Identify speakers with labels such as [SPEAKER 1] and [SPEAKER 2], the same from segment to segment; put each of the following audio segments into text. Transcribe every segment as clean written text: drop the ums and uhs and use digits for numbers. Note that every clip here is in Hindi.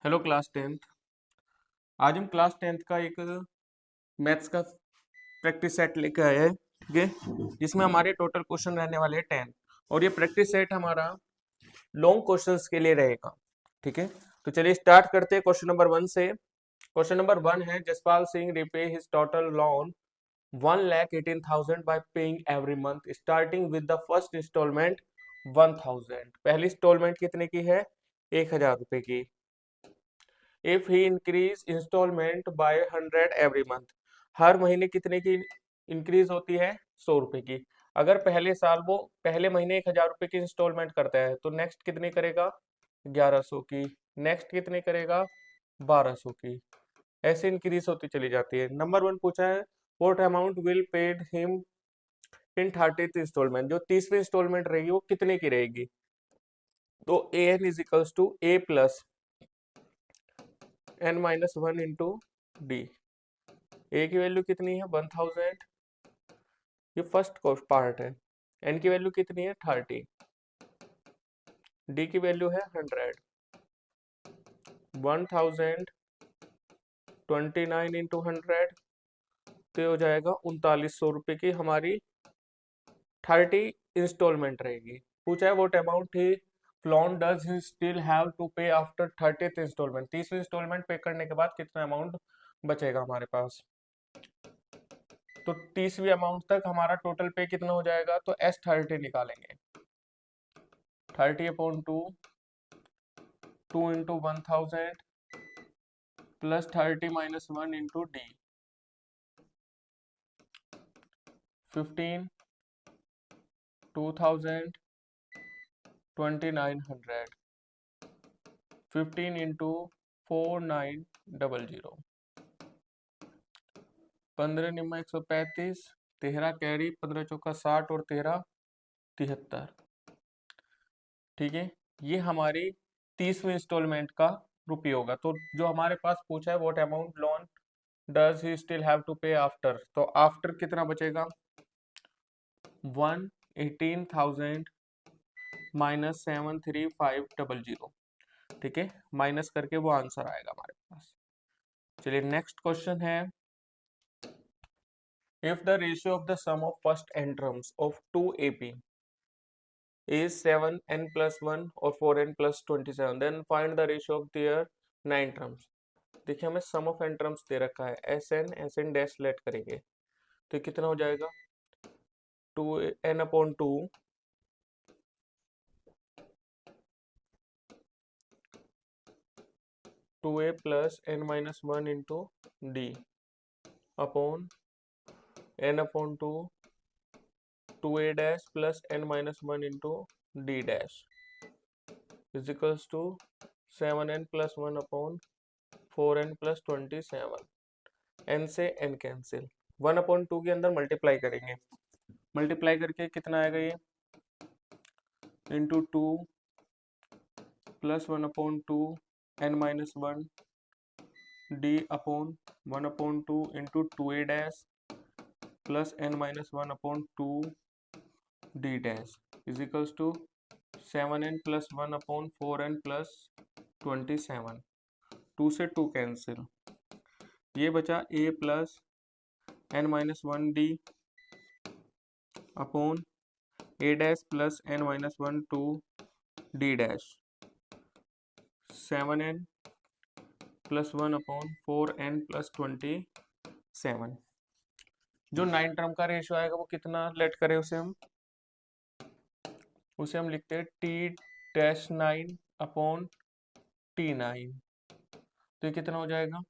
[SPEAKER 1] Hello class tenth. आज हम क्लास टेंथ का एक मैथ्स का प्रैक्टिस सेट लेकर आए हैं, ठीक है। जिसमें हमारे टोटल क्वेश्चन रहने वाले हैं 10 और ये प्रैक्टिस सेट हमारा लॉन्ग क्वेश्चंस के लिए रहेगा, ठीक है। तो चलिए स्टार्ट करते हैं क्वेश्चन नंबर 1 से। क्वेश्चन नंबर 1 है Jaspal Singh repay his total loan 1,18,000 by paying every month starting with the first instalment 1,000। पहली इंस्टॉलमेंट कितने की है? 1,000 रुपए की। If he increase instalment by 100 every month, हर महीने कितने की इंक्रीज होती है? 100 रुपए की। अगर पहले साल वो पहले महीने 1,000 रुपए की इंस्टॉलमेंट करता है तो नेक्स्ट कितने करेगा? 1,100 की। नेक्स्ट कितने करेगा? 1,200 की। ऐसे इंक्रीज होती चली जाती है। नंबर 1 पूछा है what amount will paid him in 30th instalment, जो 30वीं इंस्टॉलमेंट रहेगी वो कितने की रहेगी? तो a n is equals to a plus n minus 1 into d. A की वैल्यू कितनी है? 1000, ये फर्स्ट पार्ट है। एन की वैल्यू कितनी है? 30। डी की वैल्यू है 100। 1029 इंटू 100 तो हो जाएगा 3900 रुपए की हमारी 30 इंस्टॉलमेंट रहेगी। पूछा है what amount he loan does he still have to pay after 30th instalment, 30वीं इंस्टॉलमेंट पे करने के बाद कितना अमाउंट बचेगा हमारे पास। तो 30वीं अमाउंट तक हमारा टोटल पे कितना हो जाएगा? तो S30 निकालेंगे। 30/2 2 into 1000 plus 30 minus 1 into D. 15 2000 2900 15 into 4900 15 निम्मा 135 13 कैरी 15 चौका 60 और 13 73। ठीक है, ये हमारी 30वीं इंस्टॉलमेंट का रुपये होगा। तो जो हमारे पास पूछा है what amount loan does he still have to pay after, तो आफ्टर कितना बचेगा? 118,000 माइनस 73500। ठीक है, माइनस करके वो आंसर आएगा हमारे पास। चलिए नेक्स्ट क्वेश्चन है if the ratio of the sum of first N terms of 2AP is 7n plus 1 और 4n plus 27, then find the ratio of their 9 terms। देखिए हमें सम ऑफ एन टर्म्स दे रखा है, एस एन डैश लेट करेंगे तो कितना हो जाएगा? 2n/2 2a plus n minus 1 into D upon n/2 2a dash plus n minus 1 into D dash is equals to 7n plus 1 upon 4n plus 27। n से n कैंसिल, 1/2 के अंदर मल्टीप्लाई करेंगे। मल्टीप्लाई करके कितना आएगा? ये into 2 plus 1/2 n minus 1 D upon 1/2 into 2a dash plus n minus 1/2 D dash is equals to 7n plus 1 upon 4n plus 27। 2 से 2 कैंसिल, ये बचा a plus n minus 1 D upon a dash plus n minus 1 2 D dash 7n plus 1 upon 4n plus 27। जो 9 टर्म का रेशियो आएगा वो कितना लेट करें उसे हम लिखते हैं T-9 अपॉन T9। तो ये कितना हो जाएगा?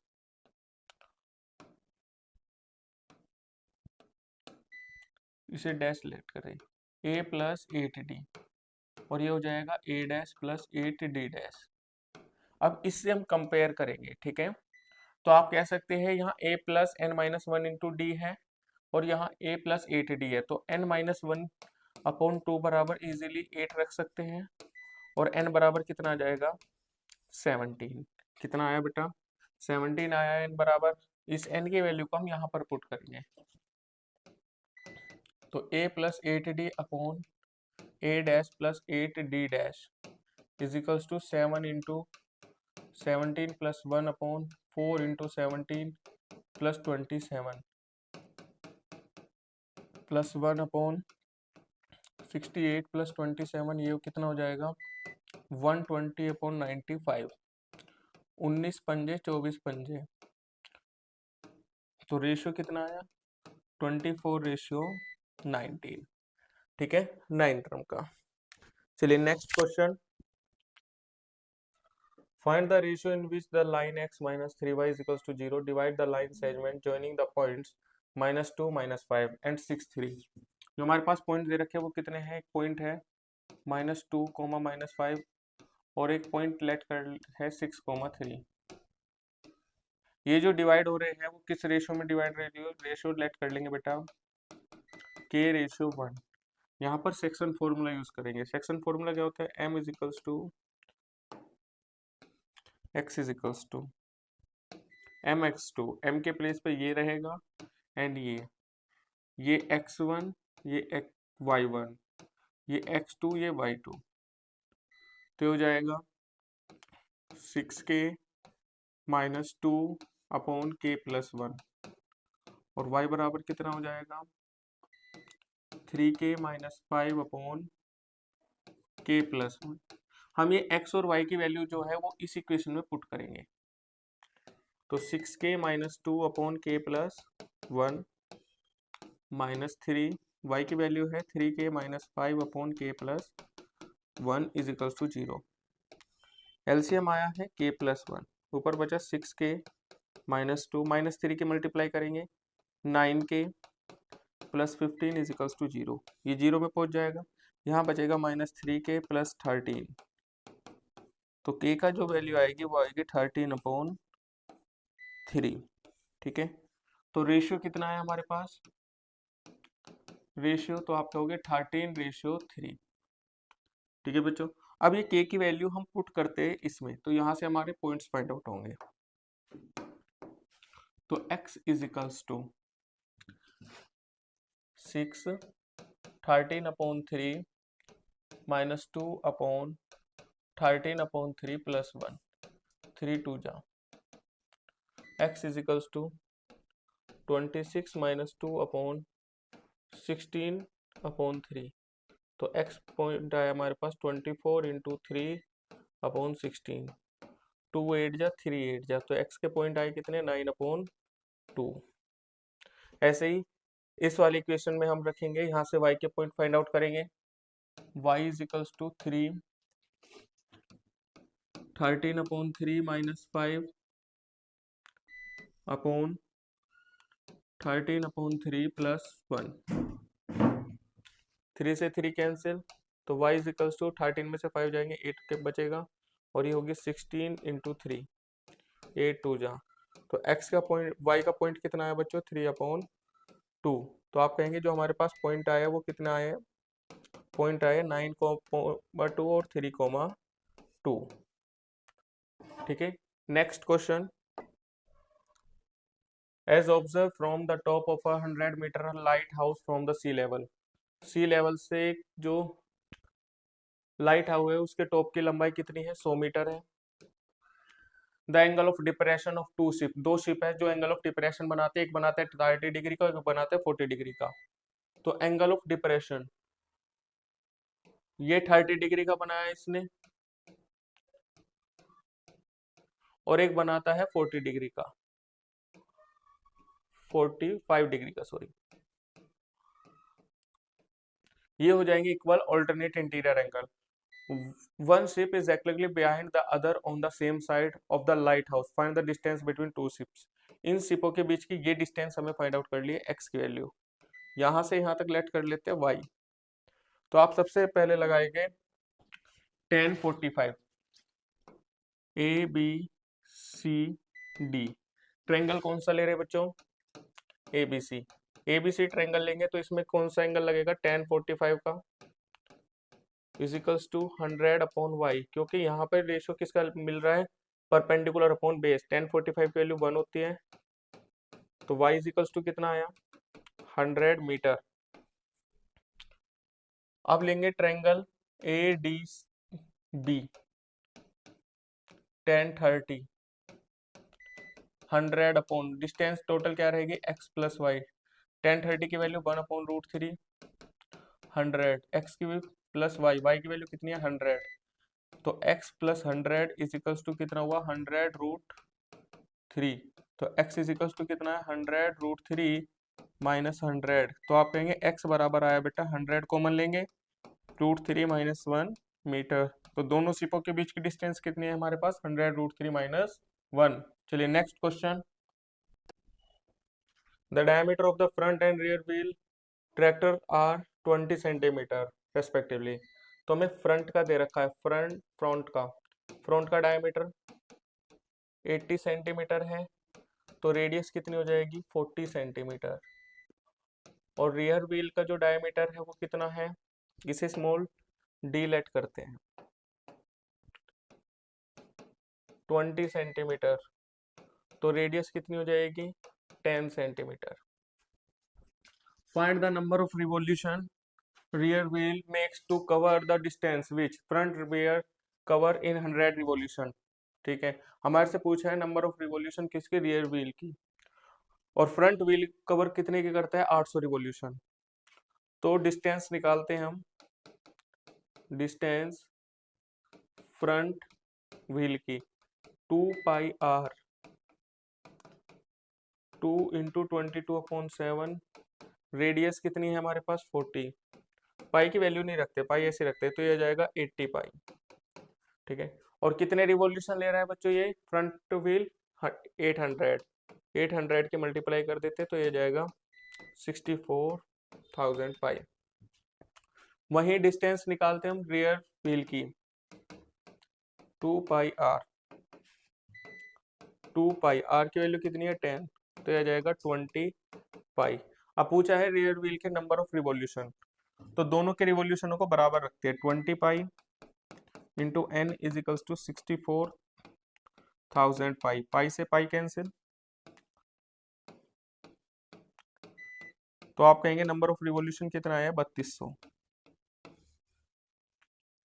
[SPEAKER 1] इसे डैश लेट करें a प्लस 8d और ये हो जाएगा a dash plus 8d dash. अब इससे हम कंपेयर करेंगे, ठीक है। तो आप कह सकते हैं यहाँ a plus n minus 1 into D है और यहाँ a प्लस 8d है, तो n माइनस 1 अपॉन 2 बराबर इजीली 8 रख सकते हैं और n बराबर कितना आ जाएगा? 17। कितना आया बेटा? 17 आया n बराबर। इस n की वैल्यू को हम यहाँ पर पुट करेंगे तो a plus 8d upon a dash plus 8d dash is equals to 7 into 17 plus 1/4 into 17 plus 27 plus 1/68 plus 27, ये कितना हो जाएगा 120/95। 19 पंजे 24 पंजे, तो रेशियो कितना आया 24:19। ठीक है, 9 टर्म का। चलिए next question, find the ratio in which the line x minus 3y is equals to 0, divide the line segment joining the points -2 -5 and 6 3। जो हमारे पास पॉइंट दे रखे हैं वो कितने हैं, एक पॉइंट है -2 -5 और एक पॉइंट लेट कर है 6 3। ये जो डिवाइड हो रहे हैं वो किस रेशियो में डिवाइड रेशियो लेट कर लेंगे बेटा, k/1। यहाँ पर सेक्शन फॉर्मूला यूज करेंगे। सेक्शन फॉर्मूला क्या होता है, m is equals to x is equals to mx2। m के प्लेस पे ये रहेगा एंड ये x1, ये y1, ये x2, ये y2, तो हो जाएगा 6k - 2/k+1 और y बराबर कितना हो जाएगा 3k - 5/k+1। हम ये x और y की वैल्यू जो है वो इस इक्वेशन में पुट करेंगे, तो 6k - 2/k+1 -3, y की वैल्यू है 3k - 5/k+1 is equals to 0। LCM आया है k+1, ऊपर बचा 6k - 2 -3 के मल्टीप्लाई करेंगे 9k + 15 इज इक्वल्स टू 0। ये 0 में पहुंच जाएगा, यहाँ बचेगा -3k + 13, तो k का जो वैल्यू आएगी वो आएगी 13/3। ठीक है, तो रेशियो कितना है हमारे पास, रेशियो तो आप कहोगे 13:3। ठीक है बच्चों, अब ये k की वैल्यू हम पुट करते हैं इसमें, तो यहाँ से हमारे पॉइंट्स फाइंड आउट होंगे। तो x इज इक्वल्स टू 6 13/3 -2/13/3 + 1, 3 2 जा, x इज इक्वल्स टू 26 - 2/16/3, तो x पॉइंट आया हमारे पास 24 × 3/16, 2 8 जा 3 8 जा, तो x के पॉइंट आए कितने 9/2। ऐसे ही इस वाली इक्वेशन में हम रखेंगे, यहाँ से y के पॉइंट फाइंड आउट करेंगे, y इज इक्वल्स टू 3 13/3 - 5/13/3 + 1, 3 से 3 कैंसिल, तो y इज इक्वल्स टू 13 में से 5 जाएंगे 8 के बचेगा और ये होगी 16 × 3, 8 2 जा, तो x का पॉइंट y का पॉइंट कितना है बच्चों 3/2। तो आप कहेंगे जो हमारे पास पॉइंट आया वो कितना आया, पॉइंट आया 9,2 और 3,2। ठीक है, next question, as observe from the top of 100 metre lighthouse from the sea level. Sea level से जो लाइट हाउस है उसके टॉप की लंबाई कितनी है 100 मीटर है। The angle of depression of two ship, दो शिप है जो एंगल ऑफ डिप्रेशन बनाते हैं, एक बनाता है 30 डिग्री का, एक बनाता है 40 डिग्री का। तो एंगल ऑफ डिप्रेशन ये 30 डिग्री का बनाया है इसने और एक बनाता है 40 डिग्री का, 45 डिग्री का सॉरी, ये हो जाएंगे equal alternate interior angle. One ship is actually behind the other on the same side of the lighthouse, find the distance between two ships. इन शिपों के बीच की ये डिस्टेंस हमें फाइंड आउट कर लिए, एक्स की वैल्यू यहां से यहां तक लेट कर लेते हैं वाई। तो आप सबसे पहले लगाएंगे 1045 A B C D, triangle कौन सा ले रहे बच्चों एबीसी। एबीसी ट्रायंगल लेंगे तो इसमें कौन सा एंगल लगेगा 1045 का इज इक्वल्स टू 100/y, क्योंकि यहाँ पर रेशियो किसका मिल रहा है परपेंडिकुलर अपॉन बेस, 1045 की वैल्यू 1 होती है, तो y इज इक्वल्स टू कितना आया 100 मीटर। अब लेंगे triangle A D B, 10 30 100 upon distance total क्या रहेगी x प्लस वाई। 10 30 की वैल्यू 1/√3 100 x की प्लस वाई की वैल्यू कितनी है 100। तो x plus 100 is equals to कितना हुआ 100√3। तो x इज इक्वल्स टू कितना है 100√3 माइनस 100। तो आप कहेंगे x बराबर आया बेटा 100 कॉमन लेंगे √3 माइनस 1 मीटर। तो दोनों सिपों के बीच की डिस्टेंस कितनी है हमारे पास 100√3 माइनस 1। चलिए next question. The diameter of the front and rear wheel tractor are 20 centimetre respectively. तो हमें फ्रंट का दे रखा है फ्रंट का डायमीटर 80 सेंटीमीटर है। तो रेडियस कितनी हो जाएगी 40 सेंटीमीटर। और रियर व्हील का जो डायमीटर है वो कितना है, इसे स्मॉल डी लेट करते हैं 20 सेंटीमीटर। तो रेडियस कितनी हो जाएगी 10 centimetre. Find the number of revolution rear wheel makes to cover the distance which front rear cover in 100 revolution। ठीक है, हमारे से पूछा है नंबर ऑफ रिवॉल्यूशन किसके रियर व्हील की, और फ्रंट व्हील कवर कितने की करता है 800 रिवॉल्यूशन। तो डिस्टेंस निकालते हैं हम, डिस्टेंस फ्रंट व्हील की 2 पाई आर 2 इंटू 22/7। रेडियस कितनी है हमारे पास 40। पाई की वैल्यू नहीं रखते, पाई ऐसे रखते, तो ये जाएगा 80 पाई। ठीक है, और कितने रिवॉल्यूशन ले रहा है बच्चों ये फ्रंट व्हील 800 के मल्टीप्लाई कर देते तो ये जाएगा 64,000 पाई। वही डिस्टेंस निकालते हम रियर व्हील की 2 पाई आर की वैल्यू कितनी है 10, तो यह जाएगा 20 पाई। अब पूछा है रियर व्हील के नंबर ऑफ रिवॉल्यूशन, तो दोनों के रिवॉल्यूशनों को बराबर रखते हैं 20 pi into N is equals to 64,000 pi. Pi से पाई कैंसिल, तो आप कहेंगे नंबर ऑफ रिवॉल्यूशन कितना आया 3200।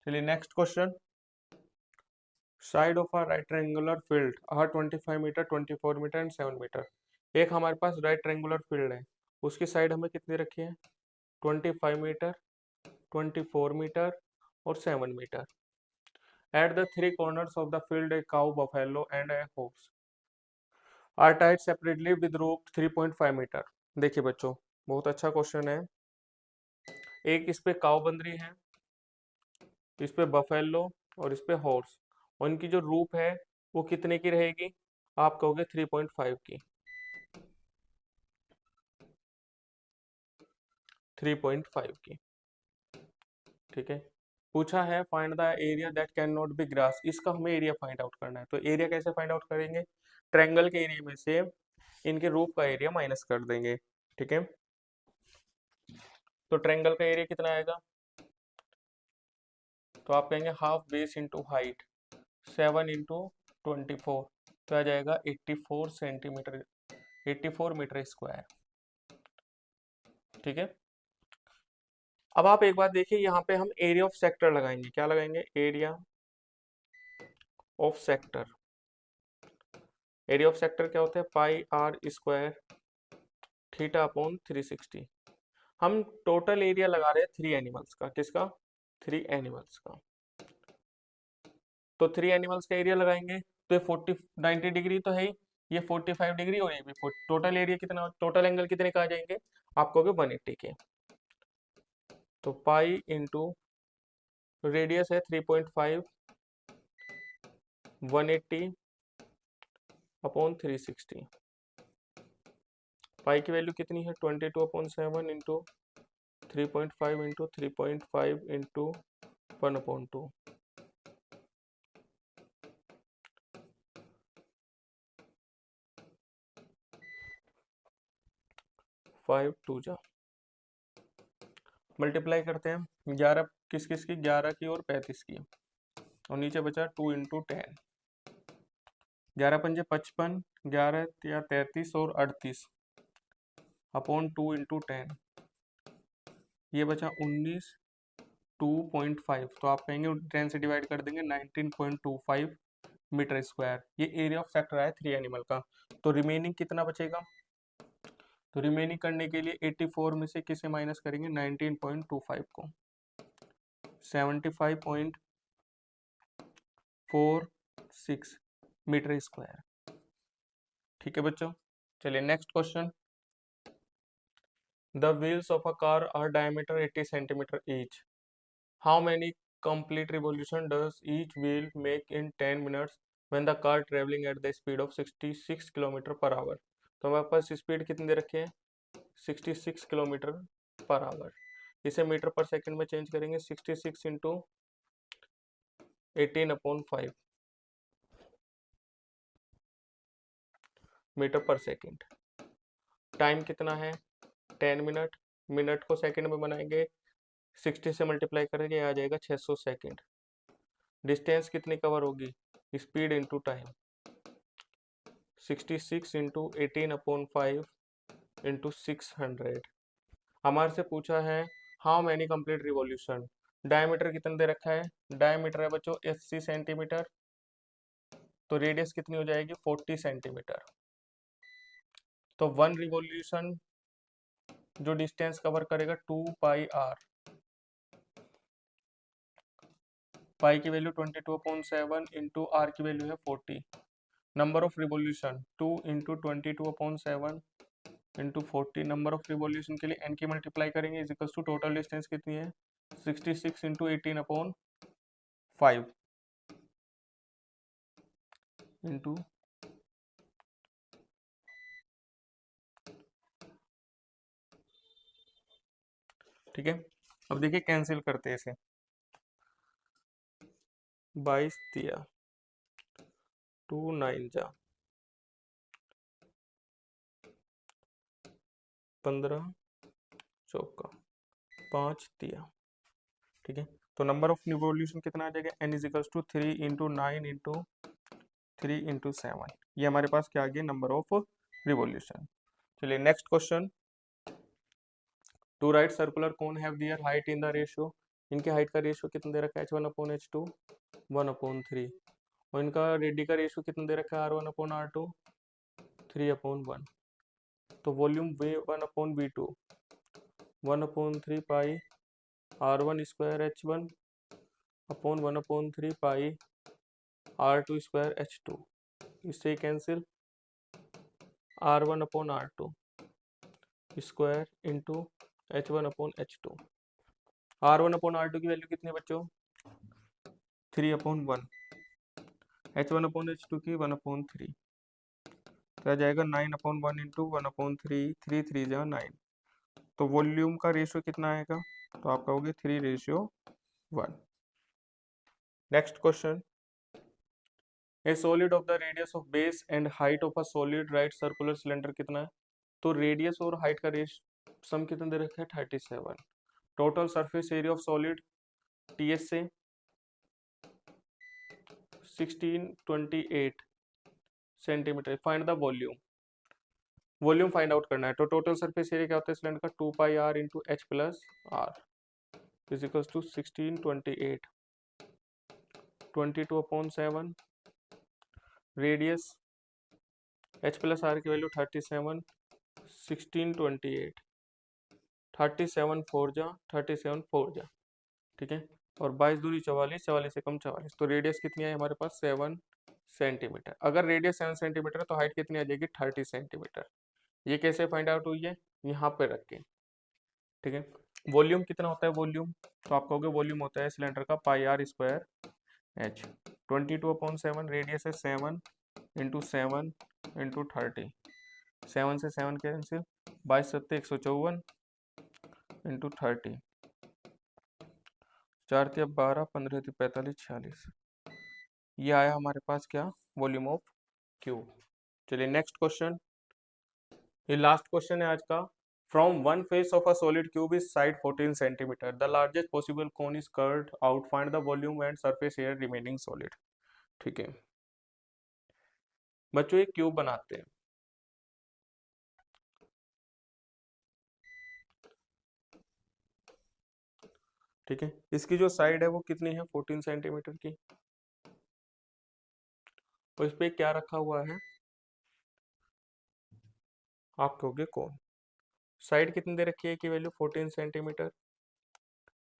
[SPEAKER 1] चलिए next question. Side of a right triangular field are 25 metre 24 metre and 7 metre. एक हमारे पास राइट ट्रायंगुलर फील्ड है, उसकी साइड हमें कितनी रखी है 25 मीटर 24 मीटर और 7 metre. At the 3 corners of the field a cow buffalo and a horse are tied separately with rope 3.5 metre. देखिए बच्चों बहुत अच्छा क्वेश्चन है। एक इस पे काव बंध रही है, इस पे बफेलो और इस पे हॉर्स, और इनकी जो रूप है वो कितने की रहेगी, आप कहोगे 3.5 की। 3.5 की। ठीक है, पूछा है find the area that can not be grass. इसका हमें एरिया फाइंड आउट करना है। तो एरिया कैसे फाइंड आउट करेंगे, ट्रायंगल के एरिया में से इनके रूप का एरिया माइनस कर देंगे। ठीक है, तो ट्रायंगल का एरिया कितना आएगा, तो आप कहेंगे half base into height 7 into 24, तो आ जाएगा 84 सेंटीमीटर 84 मीटर स्क्वायर। ठीक है, अब आप एक बात देखिए, यहाँ पे हम एरिया ऑफ सेक्टर लगाएंगे। क्या लगाएंगे, area of sector. Area of sector क्या होता है पाई आर स्क्वायर थीटा अपॉन 360। हम टोटल एरिया लगा रहे हैं 3 एनिमल्स का, किसका 3 एनिमल्स का। तो 3 एनिमल्स का एरिया लगाएंगे, तो ये 90 डिग्री तो है ही, ये 45 डिग्री और ये भी टोटल एरिया कितना, टोटल एंगल कितने का आ जाएंगे, आप कहोगे 180 के। तो पाई इंटू रेडियस है 3.5 180 अपॉन 360। पाई की वैल्यू कितनी है 22/7 इंटू 3.5 इंटू 3.5 इंटू 1/2। 5 2 जा मल्टीप्लाई करते हैं 11 किस किस की 11 की और 35 की, और नीचे बचा 2 इंटू 10। 11 पंजे 55 11 या 33 और 38 अपॉन 2 इंटू 10, ये बचा 19 2.5। तो आप कहेंगे 10 से डिवाइड कर देंगे 19.25 मीटर स्क्वायर। ये एरिया ऑफ सेक्टर है 3 एनिमल का। तो रिमेनिंग कितना बचेगा? तो रिमेनिंग करने के लिए 84 में से किसे माइनस करेंगे? 19.25 को। 75.46 मीटर स्क्वायर। ठीक है बच्चों, चलिए next question. The wheels of a car are diameter 80 centimetre each. How many complete revolution does each wheel make in 10 minutes when the car traveling at the speed of 66 kilometre per hour? तो हमारे पास स्पीड कितनी दे रखी है? 66 किलोमीटर पर आवर। इसे मीटर पर सेकंड में चेंज करेंगे। 66 इंटू 18/5 मीटर पर सेकंड। टाइम कितना है? 10 मिनट। मिनट को सेकंड में बनाएंगे, 60 से मल्टीप्लाई करेंगे, आ जाएगा 600 सेकंड। डिस्टेंस कितनी कवर होगी? Speed into time. 66 into 18/5 into 600। हमारे से पूछा है how many complete revolution. Diameter कितना दे रखा है? डायमीटर है बच्चों 80 सेंटीमीटर, तो रेडियस कितनी हो जाएगी? 40 सेंटीमीटर। तो 1 रिवॉल्यूशन जो डिस्टेंस कवर करेगा 2πr। पाई की वैल्यू 22/7 इंटू आर की वैल्यू है 40। Number of revolution 2 into 22/7 into 40। Number of revolution के लिए एन की मल्टीप्लाई करेंगे is equals to total distance कितनी है? 66 इंटू 18/5 इंटू ठीक है। अब देखिए कैंसिल करते हैं इसे। 22 दिया, 2 9 जा 15 चौका 5 दिया। ठीक है, तो नंबर ऑफ रिवॉल्यूशन कितना आ जाएगा? N is equals to 3 into 9 into 3 into 7। ये हमारे पास क्या आ गया? Number of revolution. चलिए next question. Two right circular cone have their height in the ratio. इनके हाइट का रेशियो कितना दे रखा है? h1/h2 1/3। और इनका रेडी का रेशियो कितना दे रखा है? r1/r2 3/1। तो वॉल्यूम v1/v2 1/3 पाई r1 स्क्वायर h1 अपॉन 1/3 पाई r2 स्क्वायर h2। इससे cancel r1/r2 square into h1/h2। r1/r2 की वैल्यू कितनी है बच्चों? 3/1। h1/h2 की 1/3। तो आ जाएगा 9/1 इंटू 1/3। 3 3 जा 9। तो वॉल्यूम का रेशियो कितना आएगा? तो आप कहोगे 3:1। Next question. A solid of the radius of base and height of a solid right circular cylinder कितना है? तो रेडियस और हाइट का सम कितना दे रखा है? 37। Total surface area of solid TS से 1628 centimetre. Find the volume. Volume find out करना है। तो टोटल सरफेस एरिया क्या होता है सिलेंडर का? 2πr into H plus R is equals to 1628 22/7। Radius h plus R की वैल्यू 37। 1628 37 4 जा 37 4 जा। ठीक है, और 22 दूनी 44, 44 से कम 44। तो रेडियस कितनी है हमारे पास? 7 सेंटीमीटर। अगर रेडियस 7 सेंटीमीटर है तो हाइट कितनी आ जाएगी? 30 सेंटीमीटर। ये कैसे फाइंड आउट हुई है? यहाँ पे रख के। ठीक है, वॉल्यूम कितना होता है? वॉल्यूम तो आप कहोगे वॉल्यूम होता है सिलेंडर का पाई आर स्क्वायर एच। 22/7 रेडियस है 7 इंटू 7 इंटू 30। 7 से 7 कैंसिल, 22 7 154 इंटू 30। 4 3 12 15 3 45 46। ये आया हमारे पास क्या? Volume of cube. चलिए नेक्स्ट क्वेश्चन। ये लास्ट क्वेश्चन है आज का। From one face of a solid cube is side 14 centimetre. The largest possible cone is curved out. Find the volume and surface area remaining solid. ठीक है बच्चों, एक क्यूब बनाते हैं। ठीक है, इसकी जो साइड है वो कितनी है? 14 सेंटीमीटर की। और इस पे क्या रखा हुआ है, आप कहोगे कौन। साइड कितनी दे रखी है की वैल्यू 14 सेंटीमीटर,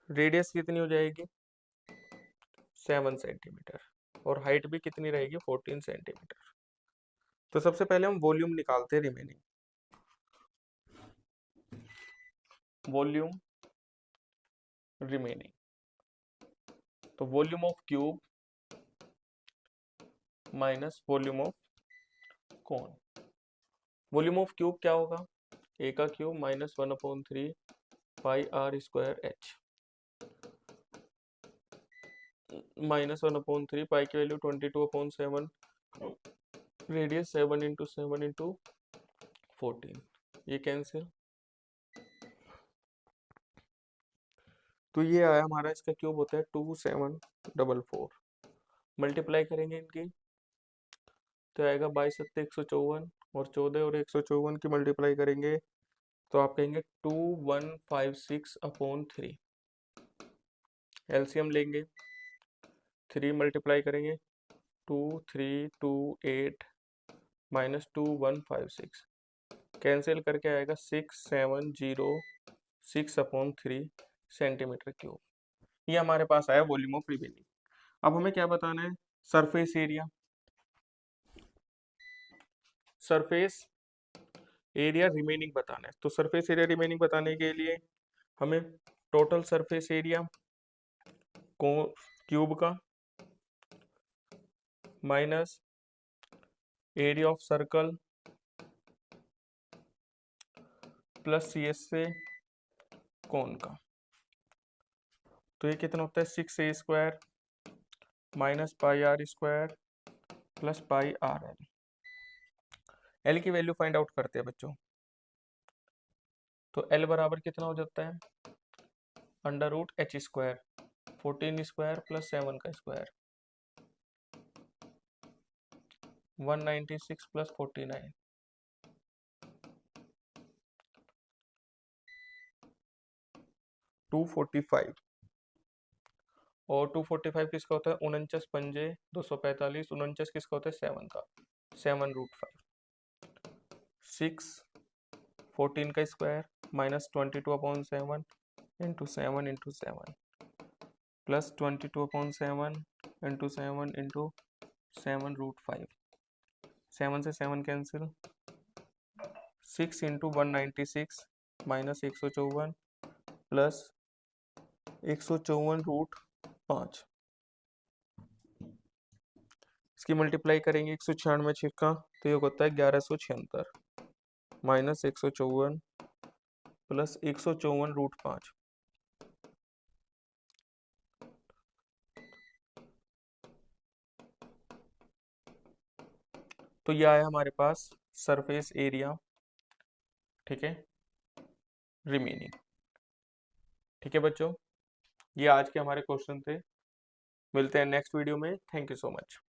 [SPEAKER 1] रेडियस कितनी हो जाएगी 7 सेंटीमीटर, और हाइट भी कितनी रहेगी 14 सेंटीमीटर। तो सबसे पहले हम वॉल्यूम निकालते हैं रिमेनिंग। वॉल्यूम रिमेनिंग, तो volume of cube minus volume of cone. Volume of cube क्या होगा, ए का cube minus 1/3 pi R square H, minus 1/3 pi की वैल्यू 22/7, रेडियस 7 इंटू 7 इंटू 14, ये कैंसिल। तो ये आया हमारा, इसका क्यूब होता है 2744, मल्टीप्लाई करेंगे इनकी तो आएगा 22 सत्ते 154, और 14 और 154 की मल्टीप्लाई करेंगे तो आप कहेंगे 2156/3। एलसीएम लेंगे, 3 मल्टीप्लाई करेंगे 2328 माइनस 2156, कैंसिल करके आएगा 6706/3 सेंटीमीटर क्यूब। ये हमारे पास आया वॉल्यूम ऑफ रिमेनिंग। अब हमें क्या बताना है, surface area. Surface area remaining बताना है, तो सरफेस एरिया रिमेनिंग बताने के लिए हमें टोटल सरफेस एरिया को क्यूब का minus area of circle plus C S से कोन का, तो ये कितना होता है 6a² minus pi R square plus pi R L. L की वैल्यू फाइंड आउट करते हैं बच्चों, तो एल बराबर कितना हो जाता है √h², 14² प्लस 7 का स्क्वायर, 196 प्लस 49, 245, और 245 किसका होता है 49 पंजे 245, 49 किसका होता है 7 का, 7√5, 6 14 का square minus 22/7 into 7 into 7 plus 22/7 into 7 into 7√5, 7 से 7 कैंसिल, 6 इंटू 196 माइनस 154 प्लस 154√5, इसकी मल्टीप्लाई करेंगे 196 छिक्का तो ये होता है 1176 माइनस 154 प्लस 154√5, तो यह आया हमारे पास सरफेस एरिया, ठीक है, रिमेनिंग। ठीक है बच्चों, ये आज के हमारे क्वेश्चन थे। मिलते हैं नेक्स्ट वीडियो में। Thank you so much.